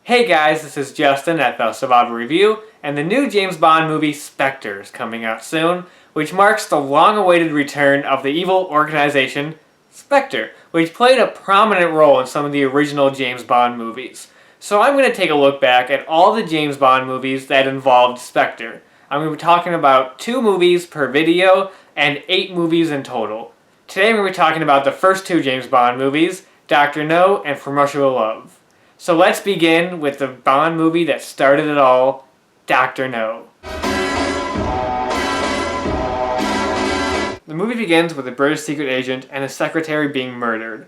Hey guys, this is Justin at the Survivor Review, and the new James Bond movie Spectre is coming out soon, which marks the long-awaited return of the evil organization Spectre, which played a prominent role in some of the original James Bond movies. So I'm going to take a look back at all the James Bond movies that involved Spectre. I'm going to be talking about 2 movies per video and 8 movies in total. Today I'm going to be talking about the first 2 James Bond movies, Dr. No and From Russial With Love. So let's begin with the Bond movie that started it all, Dr. No. The movie begins with a British secret agent and his secretary being murdered.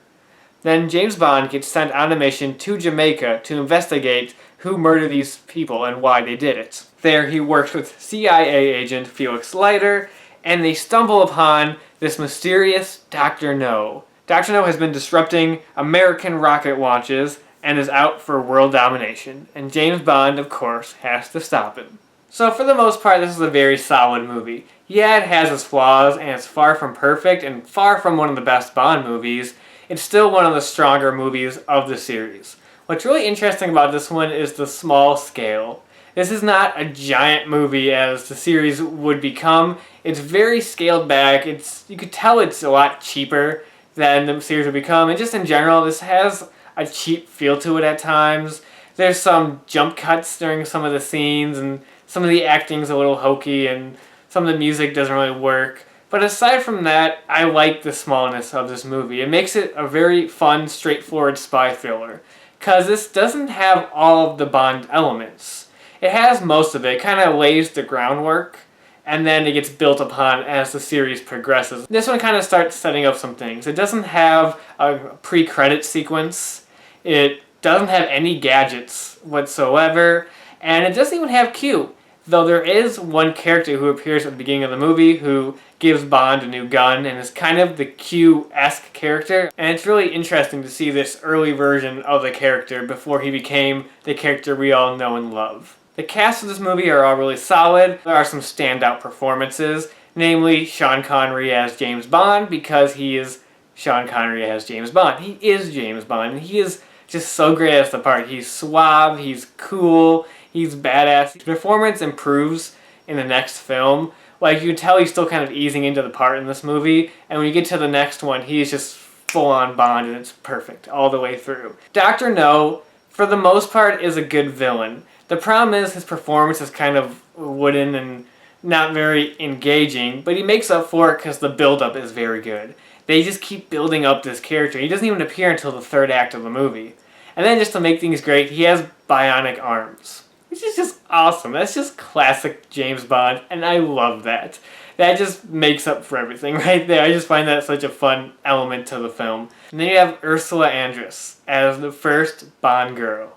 Then James Bond gets sent on a mission to Jamaica to investigate who murdered these people and why they did it. There he works with CIA agent Felix Leiter, and they stumble upon this mysterious Dr. No. Dr. No has been disrupting American rocket launches and is out for world domination, and James Bond, of course, has to stop him. So for the most part, this is a very solid movie. Yeah, it has its flaws, and it's far from perfect, and far from one of the best Bond movies. It's still one of the stronger movies of the series. What's really interesting about this one is the small scale. This is not a giant movie as the series would become. It's very scaled back. You could tell it's a lot cheaper than the series would become, and just in general, this has a cheap feel to it at times. There's some jump cuts during some of the scenes, and some of the acting's a little hokey, and some of the music doesn't really work. But aside from that, I like the smallness of this movie. It makes it a very fun, straightforward spy thriller, because this doesn't have all of the Bond elements. It has most of it. It kind of lays the groundwork, and then it gets built upon as the series progresses. This one kind of starts setting up some things. It doesn't have a pre-credit sequence. It doesn't have any gadgets whatsoever, and it doesn't even have Q, though there is one character who appears at the beginning of the movie who gives Bond a new gun and is kind of the Q-esque character, and it's really interesting to see this early version of the character before he became the character we all know and love. The cast of this movie are all really solid. There are some standout performances, namely Sean Connery as James Bond, because he is Sean Connery as James Bond. He is James Bond, and he is just so great as the part. He's suave, he's cool, he's badass. His performance improves in the next film. Like, you can tell he's still kind of easing into the part in this movie, and when you get to the next one, he's just full-on Bond, and it's perfect all the way through. Dr. No, for the most part, is a good villain. The problem is his performance is kind of wooden and not very engaging, but he makes up for it because the build-up is very good. They just keep building up this character. He doesn't even appear until the 3rd act of the movie. And then just to make things great, he has bionic arms, which is just awesome. That's just classic James Bond, and I love that. That just makes up for everything right there. I just find that such a fun element to the film. And then you have Ursula Andress as the first Bond girl.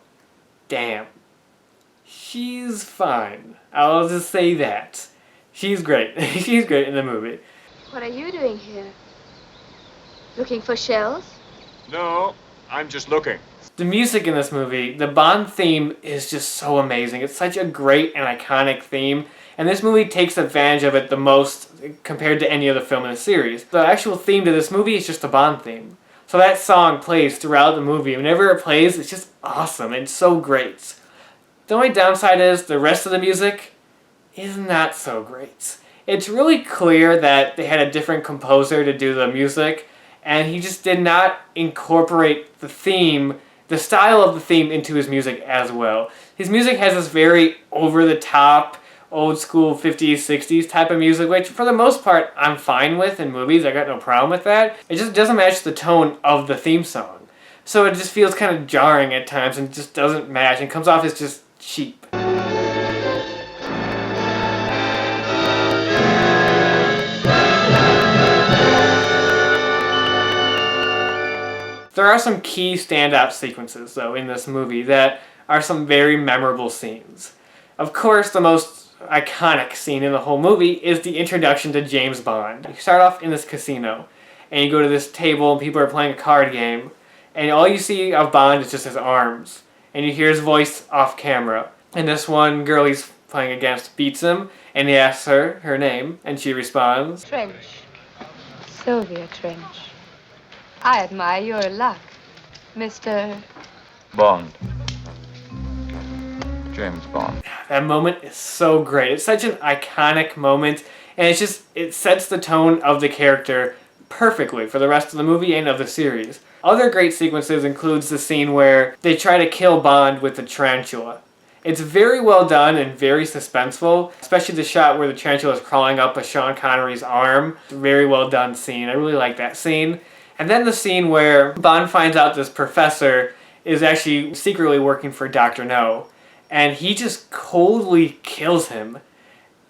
Damn. She's fine. I'll just say that. She's great. She's great in the movie. What are you doing here? Looking for shells? No, I'm just looking. The music in this movie, the Bond theme is just so amazing. It's such a great and iconic theme, and this movie takes advantage of it the most compared to any other film in the series. The actual theme to this movie is just the Bond theme. So that song plays throughout the movie. Whenever it plays, it's just awesome. It's so great. The only downside is the rest of the music is not so great. It's really clear that they had a different composer to do the music, and he just did not incorporate the theme, the style of the theme, into his music as well. His music has this very over-the-top, old-school 50s, 60s type of music, which for the most part I'm fine with in movies. I got no problem with that. It just doesn't match the tone of the theme song. So it just feels kind of jarring at times and just doesn't match and comes off as just cheap. There are some key standout sequences, though, in this movie that are some very memorable scenes. Of course, the most iconic scene in the whole movie is the introduction to James Bond. You start off in this casino, and you go to this table, and people are playing a card game, and all you see of Bond is just his arms, and you hear his voice off camera. And this one girl he's playing against beats him, and he asks her name, and she responds, Trench. Sylvia Trench. I admire your luck, Mr. Bond. James Bond. That moment is so great. It's such an iconic moment, and it sets the tone of the character perfectly for the rest of the movie and of the series. Other great sequences includes the scene where they try to kill Bond with the tarantula. It's very well done and very suspenseful, especially the shot where the tarantula is crawling up a Sean Connery's arm. It's a very well done scene. I really like that scene. And then the scene where Bond finds out this professor is actually secretly working for Dr. No, and he just coldly kills him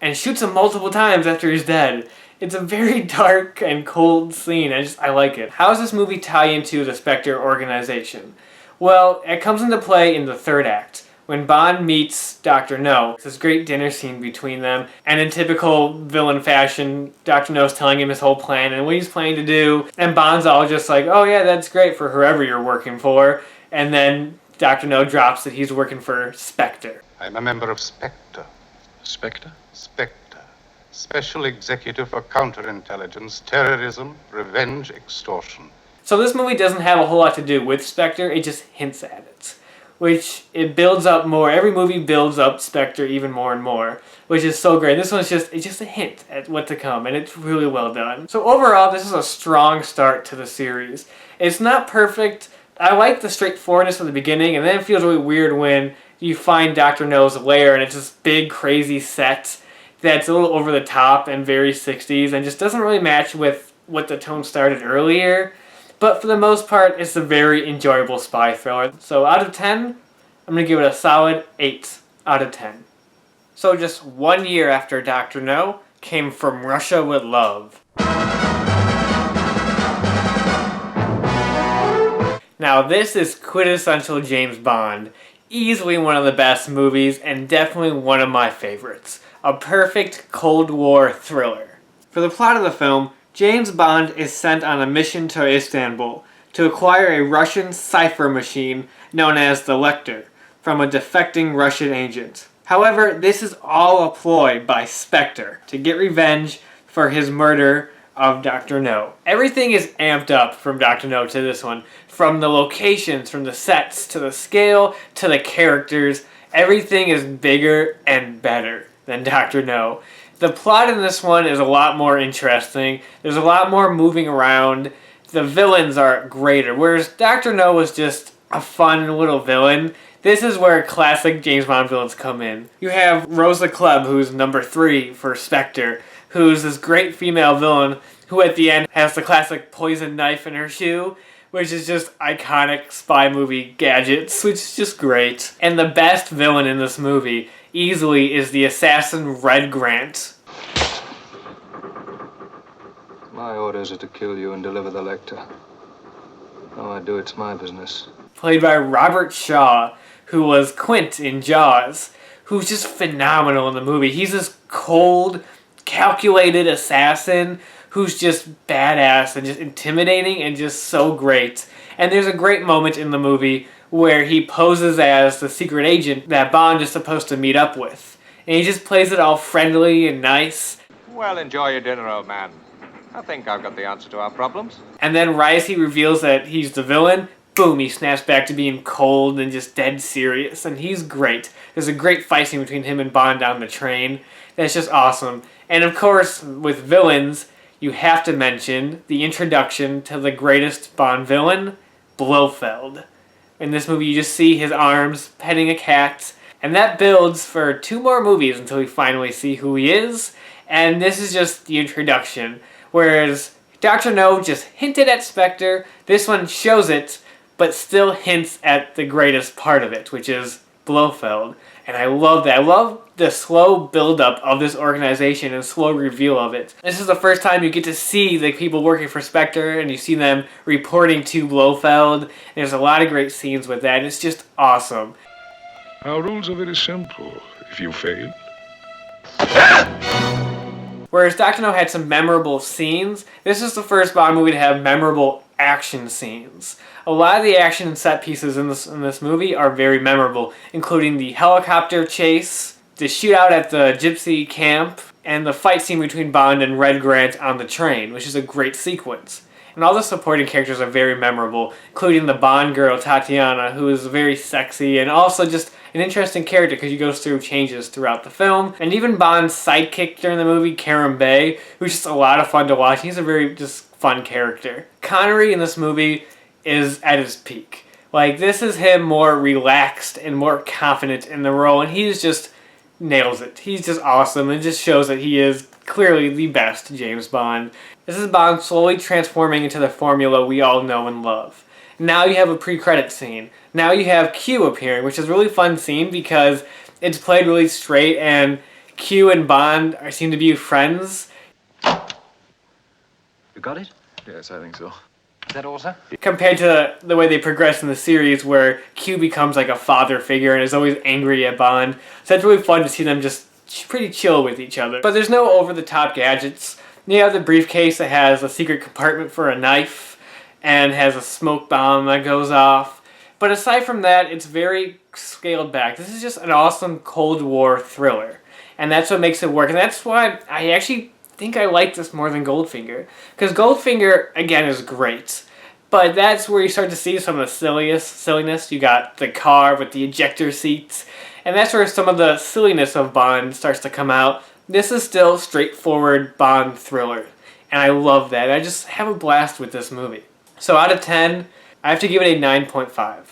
and shoots him multiple times after he's dead. It's a very dark and cold scene. I like it. How does this movie tie into the Spectre organization? Well, it comes into play in the third act, when Bond meets Dr. No. It's this great dinner scene between them, and in typical villain fashion, Dr. No's telling him his whole plan and what he's planning to do, and Bond's all just like, oh yeah, that's great for whoever you're working for, and then Dr. No drops that he's working for Spectre. I'm a member of Spectre. Spectre? Spectre. Special Executive for Counterintelligence, Terrorism, Revenge, Extortion. So this movie doesn't have a whole lot to do with Spectre, it just hints at it. Which it builds up more. Every movie builds up Spectre even more and more, which is so great. This one's just a hint at what to come, and it's really well done. So overall, this is a strong start to the series. It's not perfect. I like the straightforwardness of the beginning, and then it feels really weird when you find Dr. No's lair, and it's this big, crazy set that's a little over the top and very 60s, and just doesn't really match with what the tone started earlier. But for the most part, it's a very enjoyable spy thriller. So out of 10, I'm going to give it a solid 8 out of 10. So just 1 year after Dr. No came From Russia With Love. Now this is quintessential James Bond. Easily one of the best movies and definitely one of my favorites. A perfect Cold War thriller. For the plot of the film, James Bond is sent on a mission to Istanbul to acquire a Russian cipher machine known as the Lecter from a defecting Russian agent. However, this is all a ploy by Spectre to get revenge for his murder of Dr. No. Everything is amped up from Dr. No to this one. From the locations, from the sets, to the scale, to the characters. Everything is bigger and better than Dr. No. The plot in this one is a lot more interesting. There's a lot more moving around. The villains are greater. Whereas Dr. No was just a fun little villain, this is where classic James Bond villains come in. You have Rosa Klebb, who's number 3 for Spectre, who's this great female villain who at the end has the classic poison knife in her shoe, which is just iconic spy movie gadgets, which is just great. And the best villain in this movie easily is the assassin Red Grant. My orders are to kill you and deliver the Lecter. How I do it's my business. Played by Robert Shaw, who was Quint in Jaws, who's just phenomenal in the movie. He's this cold, calculated assassin who's just badass and just intimidating and just so great. And there's a great moment in the movie where he poses as the secret agent that Bond is supposed to meet up with. And he just plays it all friendly and nice. Well, enjoy your dinner, old man. I think I've got the answer to our problems. And then right as he reveals that he's the villain, boom, he snaps back to being cold and just dead serious. And he's great. There's a great fight scene between him and Bond down the train. That's just awesome. And of course, with villains, you have to mention the introduction to the greatest Bond villain, Blofeld. In this movie, you just see his arms petting a cat, and that builds for 2 more movies until we finally see who he is, and this is just the introduction. Whereas Dr. No just hinted at Spectre, this one shows it, but still hints at the greatest part of it, which is Blofeld. And I love that. I love the slow build-up of this organization and slow reveal of it. This is the first time you get to see the people working for Spectre and you see them reporting to Blofeld. There's a lot of great scenes with that. It's just awesome. Our rules are very simple. If you fail... Whereas Dr. No had some memorable scenes, this is the first Bond movie to have memorable action scenes. A lot of the action and set pieces in this movie are very memorable, including the helicopter chase, the shootout at the gypsy camp, and the fight scene between Bond and Red Grant on the train, which is a great sequence. And all the supporting characters are very memorable, including the Bond girl, Tatiana, who is very sexy and also just an interesting character because he goes through changes throughout the film. And even Bond's sidekick during the movie, Karen Bay, who's just a lot of fun to watch. He's a very just fun character. Connery in this movie is at his peak. Like, this is him more relaxed and more confident in the role, and he's just nails it. He's just awesome, and just shows that he is clearly the best James Bond. This is Bond slowly transforming into the formula we all know and love. Now you have a pre-credit scene. Now you have Q appearing, which is a really fun scene because it's played really straight, and Q and Bond seem to be friends. You got it? Yes, I think so. Is that all, sir? Compared to the way they progress in the series where Q becomes like a father figure and is always angry at Bond. So it's really fun to see them just pretty chill with each other. But there's no over-the-top gadgets. You have the briefcase that has a secret compartment for a knife and has a smoke bomb that goes off. But aside from that, it's very scaled back. This is just an awesome Cold War thriller. And that's what makes it work. And that's why I actually think I like this more than Goldfinger. Because Goldfinger, again, is great. But that's where you start to see some of the silliness. You got the car with the ejector seats. And that's where some of the silliness of Bond starts to come out. This is still straightforward Bond thriller. And I love that. I just have a blast with this movie. So out of 10, I have to give it a 9.5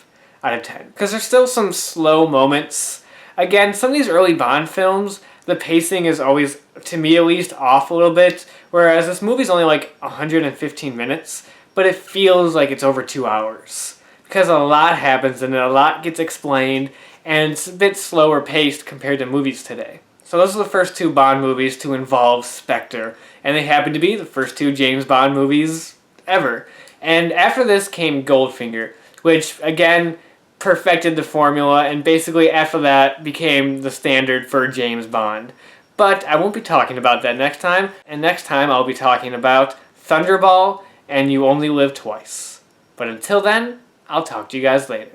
out of 10. Because there's still some slow moments. Again, some of these early Bond films, the pacing is always, to me at least, off a little bit. Whereas this movie's only like 115 minutes, but it feels like it's over 2 hours. Because a lot happens and a lot gets explained, and it's a bit slower paced compared to movies today. So those are the first two Bond movies to involve Spectre, and they happen to be the first two James Bond movies ever. And after this came Goldfinger, which again perfected the formula, and basically after that became the standard for James Bond. But I won't be talking about that next time, and next time I'll be talking about Thunderball and You Only Live Twice. But until then, I'll talk to you guys later.